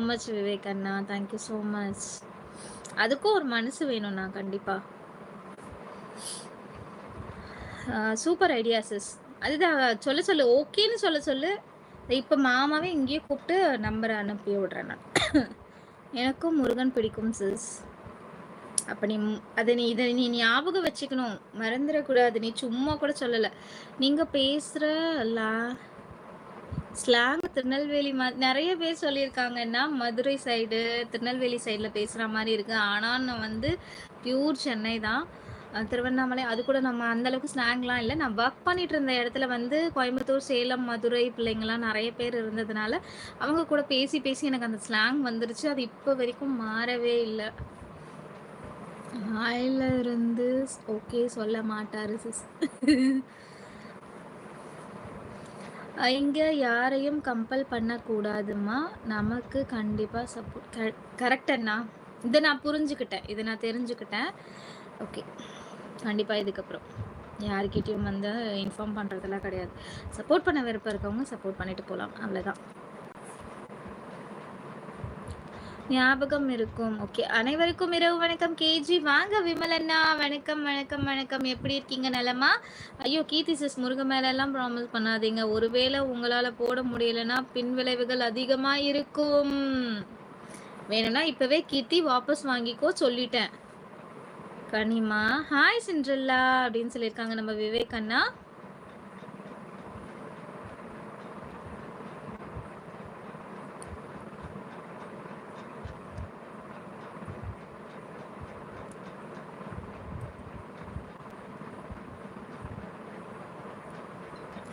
Much Vivek அண்ணா. Thank you so much. அதுக்கும் ஒரு மனசு வேணும்ண்ணா கண்டிப்பா. Super idea sis. அதுதான் சொல்லு ஓகேன்னு சொல்லு. இப்போ மாமாவே இங்கேயே கூப்பிட்டு நம்பரை அனுப்பி விடுறேன் நான். எனக்கும் முருகன் பிடிக்கும் சிஸ். அப்போ இதை நீ ஞாபகம் வச்சுக்கணும், மறந்துடக்கூடாது. நீ சும்மா கூட சொல்லலை. நீங்கள் பேசுகிற ஸ்லாங் திருநெல்வேலி நிறைய பேர் சொல்லியிருக்காங்கன்னா மதுரை சைடு திருநெல்வேலி சைடில் பேசுகிற மாதிரி இருக்குது. ஆனால் நான் வந்து பியூர் சென்னை தான், திருவண்ணாமலை. அது கூட நம்ம அந்தளவுக்கு ஸ்லாங்லாம் இல்லை. நான் ஒர்க் பண்ணிட்டு இருந்த இடத்துல வந்து கோயம்புத்தூர், சேலம், மதுரை பிள்ளைங்கள்லாம் நிறைய பேர் இருந்ததுனால அவங்க கூட பேசி பேசி எனக்கு அந்த ஸ்லாங் வந்துருச்சு. அது இப்போ வரைக்கும் மாறவே இல்லை. ஆயில இருந்து ஓகே சொல்ல மாட்டாரு சிஸ். இங்கே யாரையும் கம்பல் பண்ணக்கூடாதுமா, நமக்கு கண்டிப்பாக சப்போர்ட். கரெக்டண்ணா, இதை நான் புரிஞ்சுக்கிட்டேன், இதை நான் தெரிஞ்சுக்கிட்டேன். ஓகே, கண்டிப்பாக இதுக்கப்புறம் யாருக்கிட்டையும் வந்து இன்ஃபார்ம் பண்ணுறதெல்லாம் கிடையாது. சப்போர்ட் பண்ண விருப்பம் இருக்கவங்க சப்போர்ட் பண்ணிட்டு போகலாம், அவ்வளோதான். ஞாபகம் இருக்கும். ஓகே, அனைவருக்கும் இரவு வணக்கம். கேஜி வாங்க. விமலண்ணா வணக்கம் வணக்கம் வணக்கம். எப்படி இருக்கீங்க? நலமா? ஐயோ கீர்த்தி சிஸ், முருக மேலெல்லாம் ப்ராமிஸ் பண்ணாதீங்க. ஒருவேளை உங்களால் போட முடியலன்னா பின் விளைவுகள் அதிகமாக இருக்கும். வேணும்னா இப்போவே கீர்த்தி வாபஸ் வாங்கிக்கோ சொல்லிட்டேன். கனிமா ஹாய் சிண்ட்ரெல்லா அப்படின்னு சொல்லியிருக்காங்க நம்ம விவேக் அண்ணா.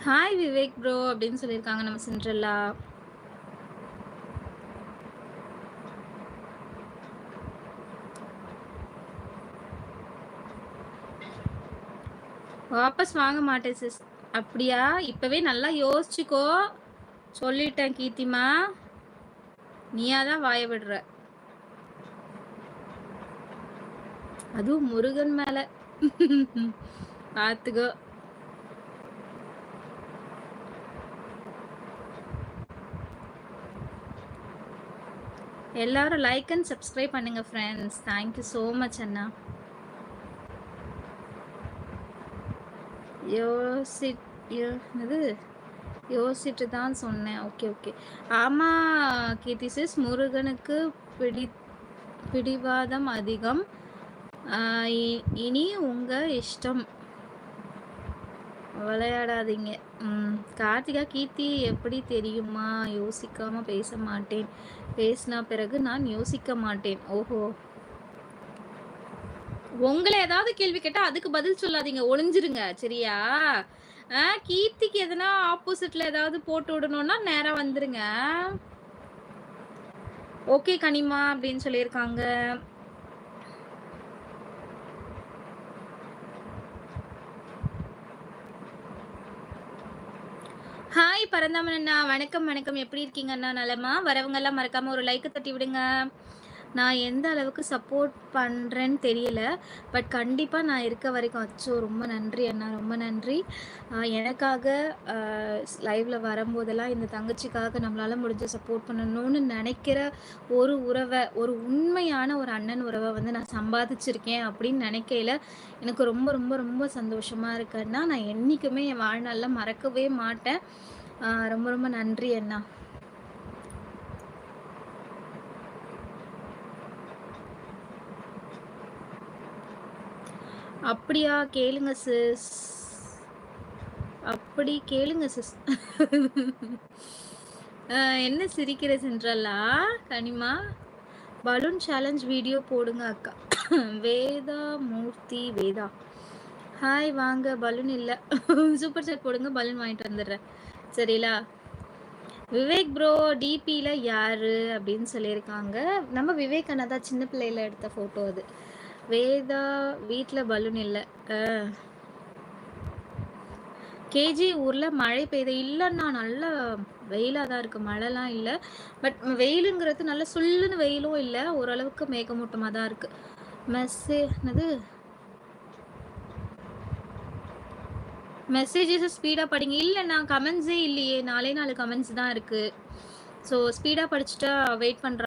ஹாய் விவேக் ப்ரோ அப்படின்னு சொல்லியிருக்காங்க நம்ம சிண்ட்ரெல்லா. வாபஸ் வாங்க மாட்டேன் சிஸ். அப்படியா? இப்பவே நல்லா யோசிச்சுக்கோ சொல்லிட்டேன் கீர்த்திமா. நீயாதான் வாய விடுற, அதுவும் முருகன் மேல. பார்த்துக்கோ. எல்லாரும் லைக் அண்ட் சப்ஸ்கிரைப் பண்ணுங்க ஃப்ரெண்ட்ஸ். தேங்க்யூ ஸோ மச் அண்ணா. யோசிச்சுட்டு தான் சொன்னேன். Okay okay. ஆமாம் கீர்த்தி சிஸ், முருகனுக்கு பிடிவாதம் அதிகம். இனி உங்கள் இஷ்டம், விளையாடாதீங்க. கார்த்திகா கீர்த்தி எப்படி தெரியுமா? யோசிக்காம பேச மாட்டேன், பேசினா பிறகு நான் யோசிக்க மாட்டேன். ஓஹோ, உங்களை ஏதாவது கேள்வி கேட்டா அதுக்கு பதில் சொல்லாதீங்க, ஒளிஞ்சிருங்க சரியா? கீர்த்திக்கு எதனா ஆப்போசிட்ல ஏதாவது போட்டு விடணும்னா நேரா வந்துருங்க. ஓகே கனிமா அப்படின்னு சொல்லியிருக்காங்க. ஹாய் பரந்தாமன் அண்ணா வணக்கம் வணக்கம். எப்படி இருக்கீங்க அண்ணா? நலமா? வரவங்க எல்லாம் மறக்காம ஒரு லைக் தட்டி விடுங்க. நான் எந்த அளவுக்கு சப்போர்ட் பண்ணுறேன்னு தெரியல, பட் கண்டிப்பாக நான் இருக்க வரைக்கும். அச்சோ ரொம்ப நன்றி அண்ணா, ரொம்ப நன்றி. எனக்காக லைவில் வரும்போதெல்லாம் இந்த தங்கச்சிக்காக நம்மளால் முடிஞ்ச சப்போர்ட் பண்ணணும்னு நினைக்கிற ஒரு உறவை, ஒரு உண்மையான ஒரு அண்ணன் உறவை வந்து நான் சம்பாதிச்சிருக்கேன் அப்படின்னு நினைக்கையில் எனக்கு ரொம்ப ரொம்ப ரொம்ப சந்தோஷமாக இருக்குன்னா, நான் என்றைக்குமே என் வாழ்நாளில் மறக்கவே மாட்டேன். ரொம்ப ரொம்ப நன்றி அண்ணா. அப்படியா? கேளுங்க சிஸ், அப்படி கேளுங்க சிஸ். என்ன சிரிக்கிற சென்றாலா? கனிமா பலூன் சேலஞ்ச் வீடியோ போடுங்க அக்கா. வேதா மூர்த்தி வேதா ஹாய் வாங்க. பலூன் இல்லை, சூப்பர் சாட் போடுங்க, பலூன் வாங்கிட்டு வந்துடுறேன் சரிங்களா? விவேக் ப்ரோ டிபியில் யாரு அப்படின்னு சொல்லியிருக்காங்க. நம்ம விவேக் அண்ணா தான், சின்ன பிள்ளையில எடுத்த ஃபோட்டோ அது. வேதா வீட்டில் பலூன் இல்லை. கேஜி ஊரில் மழை பெய்யுது? இல்லைன்னா நல்ல வெயிலாக தான் இருக்குது, மழைலாம் இல்லை. பட் வெயிலுங்கிறது நல்ல சுல்லுன்னு வெயிலும் இல்லை, ஓரளவுக்கு மேகமூட்டமாக தான் இருக்குது. மெசேஜஸ் ஸ்பீடாக படிங்க. இல்லைண்ணா கமெண்ட்ஸே இல்லையே, 4 கமெண்ட்ஸ் தான் இருக்குது. ஸோ ஸ்பீடாக படிச்சுட்டா வெயிட் பண்ணுறேன்.